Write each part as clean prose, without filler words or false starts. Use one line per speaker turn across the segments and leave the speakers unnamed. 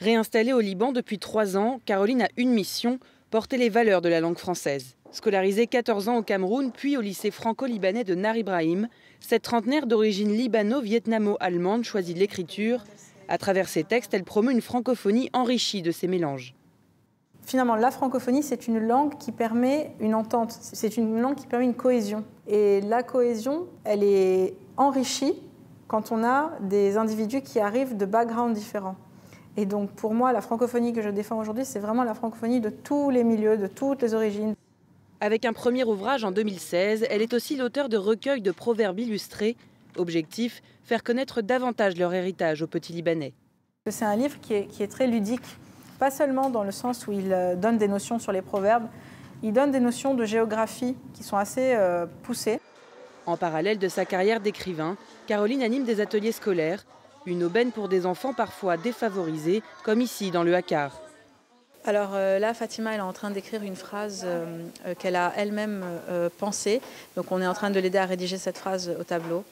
Réinstallée au Liban depuis 3 ans, Caroline a une mission, porter les valeurs de la langue française. Scolarisée 14 ans au Cameroun, puis au lycée franco-libanais de Nar Ibrahim, cette trentenaire d'origine libano-vietnamo-allemande choisit l'écriture. À travers ses textes, elle promeut une francophonie enrichie de ses mélanges.
Finalement, la francophonie, c'est une langue qui permet une entente, c'est une langue qui permet une cohésion. Et la cohésion, elle est enrichie quand on a des individus qui arrivent de backgrounds différents. Et donc pour moi, la francophonie que je défends aujourd'hui, c'est vraiment la francophonie de tous les milieux, de toutes les origines.
Avec un premier ouvrage en 2016, elle est aussi l'auteure de recueils de proverbes illustrés. Objectif, faire connaître davantage leur héritage aux petits Libanais.
C'est un livre qui est très ludique, pas seulement dans le sens où il donne des notions sur les proverbes, il donne des notions de géographie qui sont assez poussées.
En parallèle de sa carrière d'écrivain, Caroline anime des ateliers scolaires, une aubaine pour des enfants parfois défavorisés, comme ici dans le Hakar.
Alors là, Fatima, elle est en train d'écrire une phrase qu'elle a elle-même pensée. Donc on est en train de l'aider à rédiger cette phrase au tableau.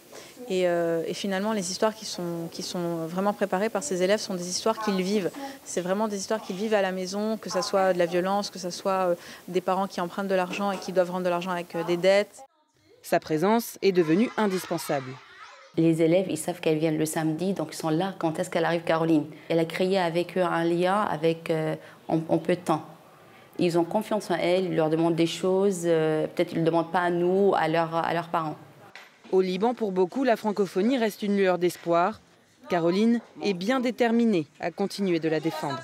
Et finalement, les histoires qui sont vraiment préparées par ces élèves sont des histoires qu'ils vivent. C'est vraiment des histoires qu'ils vivent à la maison, que ce soit de la violence, que ce soit des parents qui empruntent de l'argent et qui doivent rendre de l'argent avec des dettes.
Sa présence est devenue indispensable.
Les élèves, ils savent qu'elle vient le samedi, donc ils sont là quand est-ce qu'elle arrive, Caroline. Elle a créé avec eux un lien avec, en peu de temps. Ils ont confiance en elle, ils leur demandent des choses, peut-être ils ne le demandent pas à nous, à leurs parents.
Au Liban, pour beaucoup, la francophonie reste une lueur d'espoir. Caroline est bien déterminée à continuer de la défendre.